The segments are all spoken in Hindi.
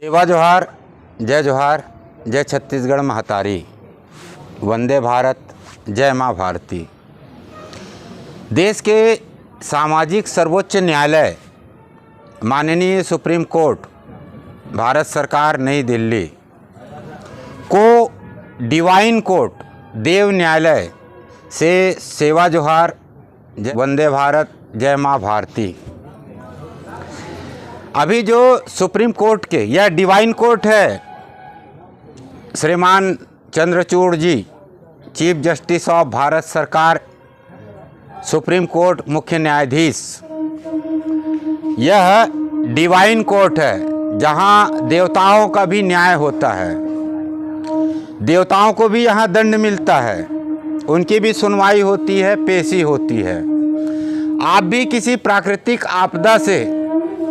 सेवा जोहार, जय छत्तीसगढ़ महतारी, वंदे भारत, जय माँ भारती। देश के सामाजिक सर्वोच्च न्यायालय माननीय सुप्रीम कोर्ट भारत सरकार नई दिल्ली को डिवाइन कोर्ट देव न्यायालय से सेवा जोहार, वंदे भारत, जय माँ भारती। अभी जो सुप्रीम कोर्ट के यह डिवाइन कोर्ट है, श्रीमान चंद्रचूड़ जी, चीफ जस्टिस ऑफ भारत सरकार, सुप्रीम कोर्ट मुख्य न्यायाधीश, यह डिवाइन कोर्ट है जहां देवताओं का भी न्याय होता है। देवताओं को भी यहां दंड मिलता है, उनकी भी सुनवाई होती है, पेशी होती है। आप भी किसी प्राकृतिक आपदा से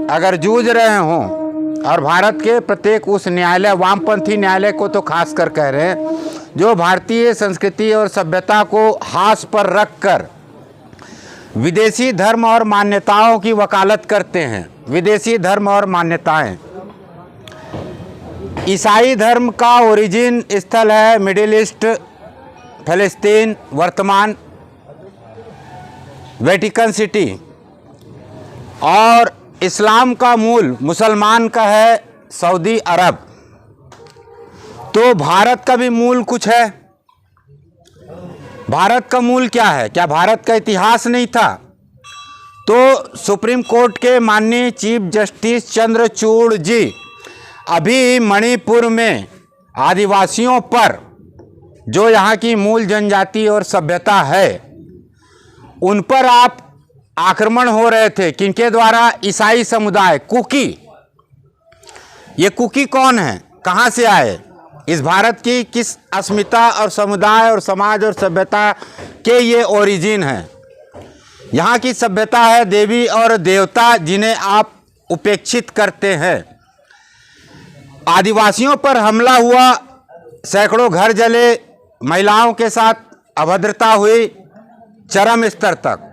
अगर जूझ रहे हों और भारत के प्रत्येक उस न्यायालय, वामपंथी न्यायालय को तो खास कर कह रहे हैं, जो भारतीय संस्कृति और सभ्यता को हाथ पर रखकर विदेशी धर्म और मान्यताओं की वकालत करते हैं। विदेशी धर्म और मान्यताएं, ईसाई धर्म का ओरिजिन स्थल है मिडिल ईस्ट, फिलिस्तीन, वर्तमान वेटिकन सिटी, और इस्लाम का मूल मुसलमान का है सऊदी अरब। तो भारत का भी मूल कुछ है। भारत का मूल क्या है? क्या भारत का इतिहास नहीं था? तो सुप्रीम कोर्ट के माननीय चीफ जस्टिस चंद्रचूड़ जी अभी मणिपुर में आदिवासियों पर, जो यहाँ की मूल जनजाति और सभ्यता है, उन पर आप आक्रमण हो रहे थे। किनके द्वारा? ईसाई समुदाय, कुकी। ये कुकी कौन है? कहाँ से आए? इस भारत की किस अस्मिता और समुदाय और समाज और सभ्यता के ये ओरिजिन है? यहाँ की सभ्यता है देवी और देवता जिन्हें आप उपेक्षित करते हैं। आदिवासियों पर हमला हुआ, सैकड़ों घर जले, महिलाओं के साथ अभद्रता हुई, चरम स्तर तक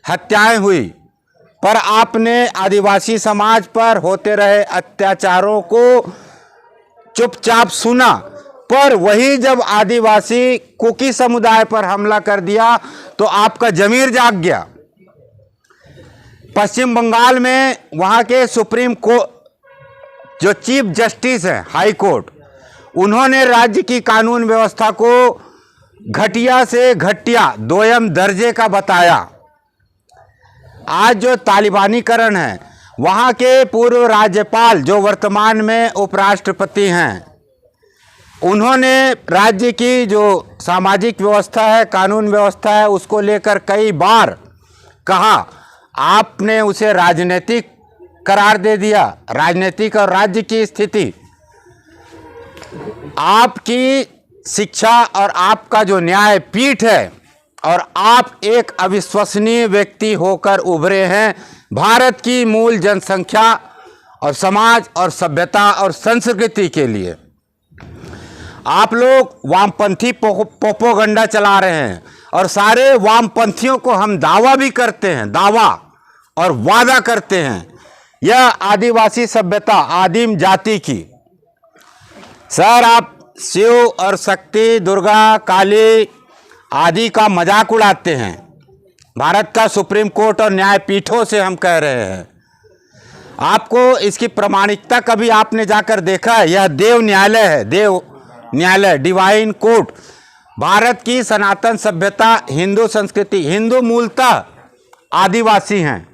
हत्याएं हुई, पर आपने आदिवासी समाज पर होते रहे अत्याचारों को चुपचाप सुना। पर वही जब आदिवासी कुकी समुदाय पर हमला कर दिया तो आपका जमीर जाग गया। पश्चिम बंगाल में वहां के सुप्रीम कोर्ट जो चीफ जस्टिस हैं, हाई कोर्ट, उन्होंने राज्य की कानून व्यवस्था को घटिया से घटिया दोयम दर्जे का बताया। आज जो तालिबानीकरण है, वहाँ के पूर्व राज्यपाल जो वर्तमान में उपराष्ट्रपति हैं, उन्होंने राज्य की जो सामाजिक व्यवस्था है, कानून व्यवस्था है, उसको लेकर कई बार कहा। आपने उसे राजनीतिक करार दे दिया। राजनीतिक और राज्य की स्थिति, आपकी शिक्षा और आपका जो न्यायपीठ है, और आप एक अविश्वसनीय व्यक्ति होकर उभरे हैं भारत की मूल जनसंख्या और समाज और सभ्यता और संस्कृति के लिए। आप लोग वामपंथी प्रोपेगेंडा चला रहे हैं, और सारे वामपंथियों को हम दावा भी करते हैं, दावा और वादा करते हैं, यह आदिवासी सभ्यता, आदिम जाति की। सर, आप शिव और शक्ति, दुर्गा, काली आदि का मजाक उड़ाते हैं। भारत का सुप्रीम कोर्ट और न्यायपीठों से हम कह रहे हैं, आपको इसकी प्रामाणिकता कभी आपने जाकर देखा है? यह देव न्यायालय है, देव न्यायालय, डिवाइन कोर्ट। भारत की सनातन सभ्यता, हिंदू संस्कृति, हिंदू मूलतः आदिवासी हैं,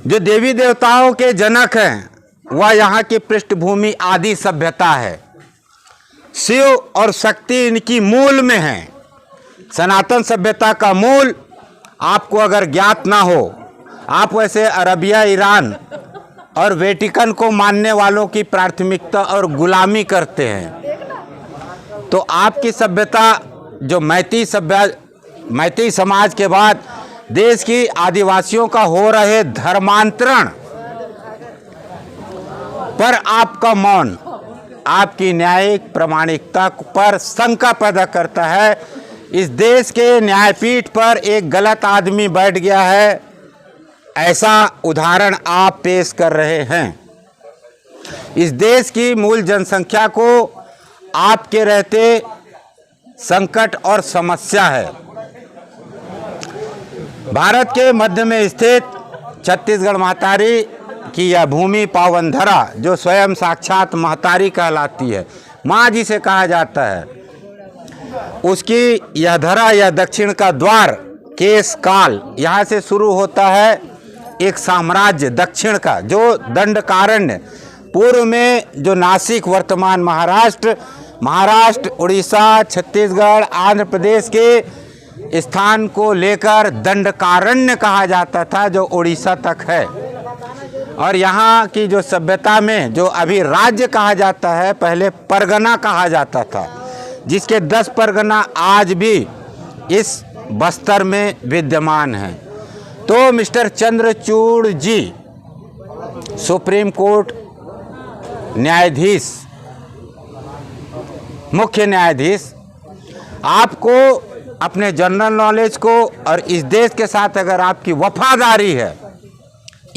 जो देवी देवताओं के जनक हैं, वह यहाँ की पृष्ठभूमि आदि सभ्यता है। शिव और शक्ति इनकी मूल में है। सनातन सभ्यता का मूल आपको अगर ज्ञात ना हो, आप वैसे अरबिया, ईरान और वेटिकन को मानने वालों की प्राथमिकता और गुलामी करते हैं। तो आपकी सभ्यता जो मैती समाज के बाद देश की आदिवासियों का हो रहे धर्मांतरण पर आपका मौन, आपकी न्यायिक प्रामाणिकता पर शंका पैदा करता है। इस देश के न्यायपीठ पर एक गलत आदमी बैठ गया है, ऐसा उदाहरण आप पेश कर रहे हैं। इस देश की मूल जनसंख्या को आपके रहते संकट और समस्या है। भारत के मध्य में स्थित छत्तीसगढ़ महतारी की यह भूमि पावन धरा, जो स्वयं साक्षात महतारी कहलाती है, माँ जिसे कहा जाता है, उसकी यह धरा, यह दक्षिण का द्वार, केश काल, यहाँ से शुरू होता है एक साम्राज्य दक्षिण का, जो दंडकारण्य, पूर्व में जो नासिक, वर्तमान महाराष्ट्र, उड़ीसा, छत्तीसगढ़, आंध्र प्रदेश के स्थान को लेकर दंडकारण्य कहा जाता था, जो उड़ीसा तक है। और यहाँ की जो सभ्यता में जो अभी राज्य कहा जाता है, पहले परगना कहा जाता था, जिसके 10 परगना आज भी इस बस्तर में विद्यमान हैं। तो मिस्टर चंद्रचूड़ जी, सुप्रीम कोर्ट न्यायाधीश, मुख्य न्यायाधीश, आपको अपने जनरल नॉलेज को और इस देश के साथ अगर आपकी वफादारी है,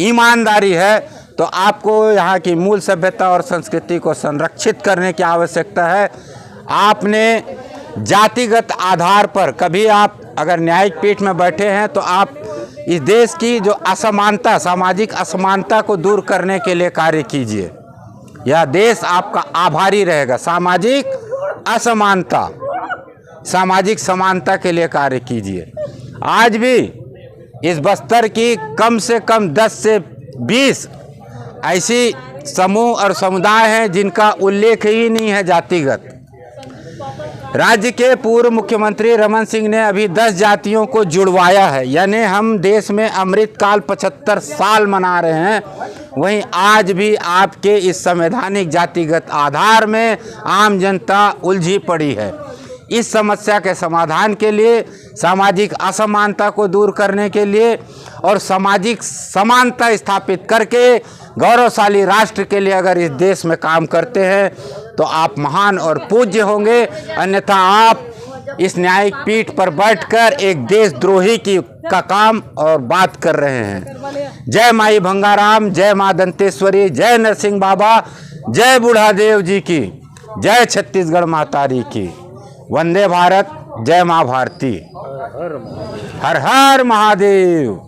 ईमानदारी है, तो आपको यहाँ की मूल सभ्यता और संस्कृति को संरक्षित करने की आवश्यकता है। आपने जातिगत आधार पर कभी, आप अगर न्यायिक पीठ में बैठे हैं, तो आप इस देश की जो असमानता, सामाजिक असमानता को दूर करने के लिए कार्य कीजिए। यह देश आपका आभारी रहेगा। सामाजिक असमानता, सामाजिक समानता के लिए कार्य कीजिए। आज भी इस बस्तर की कम से कम 10 से 20 ऐसी समूह और समुदाय हैं जिनका उल्लेख ही नहीं है जातिगत। राज्य के पूर्व मुख्यमंत्री रमन सिंह ने अभी 10 जातियों को जुड़वाया है, यानी हम देश में अमृतकाल 75 साल मना रहे हैं। वहीं आज भी आपके इस संवैधानिक जातिगत आधार में आम जनता उलझी पड़ी है। इस समस्या के समाधान के लिए, सामाजिक असमानता को दूर करने के लिए और सामाजिक समानता स्थापित करके गौरवशाली राष्ट्र के लिए अगर इस देश में काम करते हैं, तो आप महान और पूज्य होंगे। अन्यथा आप इस न्यायिक पीठ पर बैठकर एक देशद्रोही का काम और बात कर रहे हैं। जय माई भंगाराम, जय माँ दंतेश्वरी, जय नरसिंह बाबा, जय बूढ़ादेव जी की, जय छत्तीसगढ़ महतारी की। वंदे भारत, जय माँ भारती, हर हर महादेव।